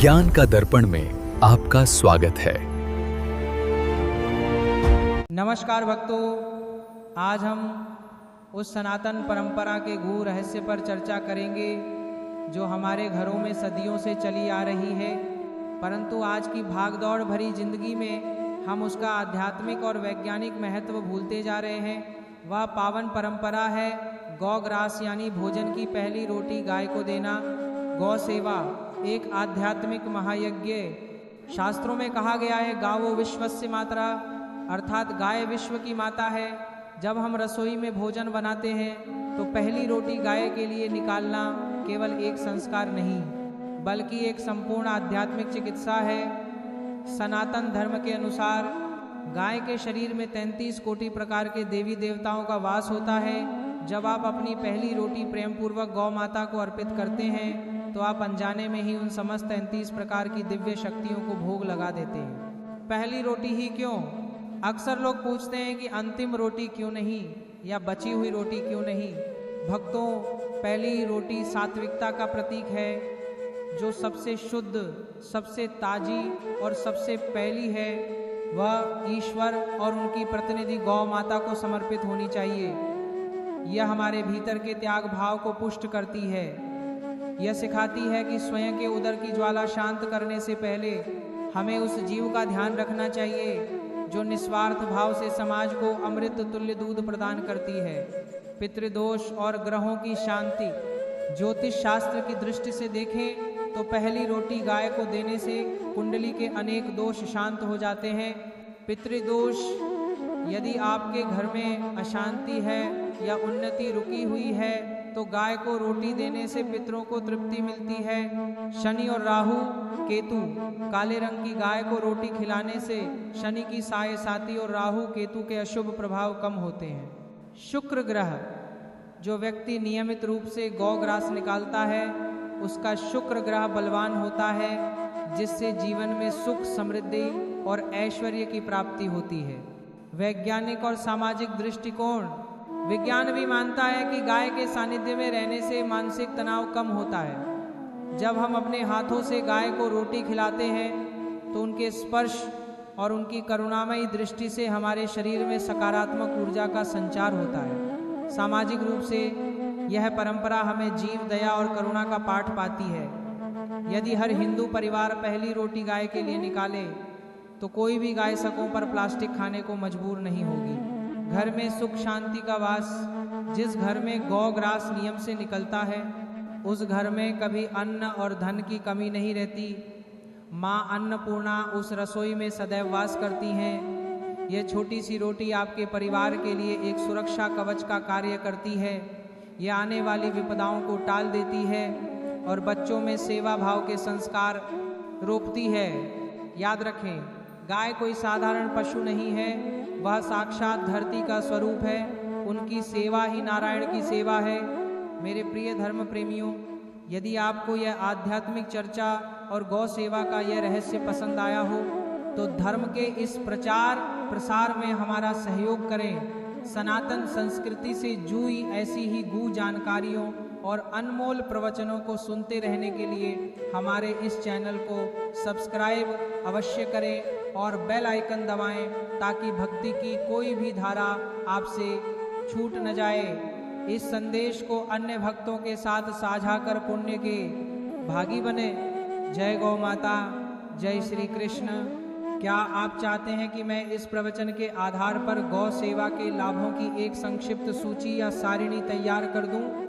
ज्ञान का दर्पण में आपका स्वागत है। नमस्कार भक्तों, आज हम उस सनातन परंपरा के गूढ़ रहस्य पर चर्चा करेंगे जो हमारे घरों में सदियों से चली आ रही है, परंतु आज की भागदौड़ भरी जिंदगी में हम उसका आध्यात्मिक और वैज्ञानिक महत्व भूलते जा रहे हैं। वह पावन परंपरा है गौ ग्रास यानी भोजन की पहली रोटी गाय को देना। गौ सेवा एक आध्यात्मिक महायज्ञ। शास्त्रों में कहा गया है गावो विश्वस्य मातरा, अर्थात गाय विश्व की माता है। जब हम रसोई में भोजन बनाते हैं तो पहली रोटी गाय के लिए निकालना केवल एक संस्कार नहीं बल्कि एक संपूर्ण आध्यात्मिक चिकित्सा है। सनातन धर्म के अनुसार गाय के शरीर में 33 कोटि प्रकार के देवी देवताओं का वास होता है। जब आप अपनी पहली रोटी प्रेम पूर्वक गौ माता को अर्पित करते हैं तो आप अनजाने में ही उन समस्त 33 प्रकार की दिव्य शक्तियों को भोग लगा देते हैं। पहली रोटी ही क्यों? अक्सर लोग पूछते हैं कि अंतिम रोटी क्यों नहीं या बची हुई रोटी क्यों नहीं। भक्तों, पहली रोटी सात्विकता का प्रतीक है, जो सबसे शुद्ध, सबसे ताजी और सबसे पहली है वह ईश्वर और उनकी प्रतिनिधि गौ माता को समर्पित होनी चाहिए। यह हमारे भीतर के त्याग भाव को पुष्ट करती है। यह सिखाती है कि स्वयं के उदर की ज्वाला शांत करने से पहले हमें उस जीव का ध्यान रखना चाहिए जो निस्वार्थ भाव से समाज को अमृत तुल्य दूध प्रदान करती है। पितृदोष और ग्रहों की शांति। ज्योतिष शास्त्र की दृष्टि से देखें तो पहली रोटी गाय को देने से कुंडली के अनेक दोष शांत हो जाते हैं। पितृदोष, यदि आपके घर में अशांति है या उन्नति रुकी हुई है तो गाय को रोटी देने से पितरों को तृप्ति मिलती है। शनि और राहु केतु, काले रंग की गाय को रोटी खिलाने से शनि की साए साती और राहु केतु के अशुभ प्रभाव कम होते हैं। शुक्र ग्रह, जो व्यक्ति नियमित रूप से गौ ग्रास निकालता है उसका शुक्र ग्रह बलवान होता है, जिससे जीवन में सुख, समृद्धि और ऐश्वर्य की प्राप्ति होती है। वैज्ञानिक और सामाजिक दृष्टिकोण। विज्ञान भी मानता है कि गाय के सानिध्य में रहने से मानसिक तनाव कम होता है। जब हम अपने हाथों से गाय को रोटी खिलाते हैं तो उनके स्पर्श और उनकी करुणामयी दृष्टि से हमारे शरीर में सकारात्मक ऊर्जा का संचार होता है। सामाजिक रूप से यह परंपरा हमें जीव, दया और करुणा का पाठ पाती है। यदि हर हिंदू परिवार पहली रोटी गाय के लिए निकाले तो कोई भी गाय सकों पर प्लास्टिक खाने को मजबूर नहीं होगी। घर में सुख शांति का वास। जिस घर में गौ ग्रास नियम से निकलता है उस घर में कभी अन्न और धन की कमी नहीं रहती। माँ अन्नपूर्णा उस रसोई में सदैव वास करती हैं। यह छोटी सी रोटी आपके परिवार के लिए एक सुरक्षा कवच का कार्य करती है। यह आने वाली विपदाओं को टाल देती है और बच्चों में सेवा भाव के संस्कार रोपती है। याद रखें, गाय कोई साधारण पशु नहीं है, वह साक्षात धरती का स्वरूप है। उनकी सेवा ही नारायण की सेवा है। मेरे प्रिय धर्म प्रेमियों, यदि आपको यह आध्यात्मिक चर्चा और गौ सेवा का यह रहस्य पसंद आया हो तो धर्म के इस प्रचार प्रसार में हमारा सहयोग करें। सनातन संस्कृति से जुड़ी ऐसी ही गूढ़ जानकारियों और अनमोल प्रवचनों को सुनते रहने के लिए हमारे इस चैनल को सब्सक्राइब अवश्य करें और बेल आइकन दबाएं ताकि भक्ति की कोई भी धारा आपसे छूट न जाए। इस संदेश को अन्य भक्तों के साथ साझा कर पुण्य के भागी बने। जय गौ माता, जय श्री कृष्ण। क्या आप चाहते हैं कि मैं इस प्रवचन के आधार पर गौ सेवा के लाभों की एक संक्षिप्त सूची या सारिणी तैयार कर दूं?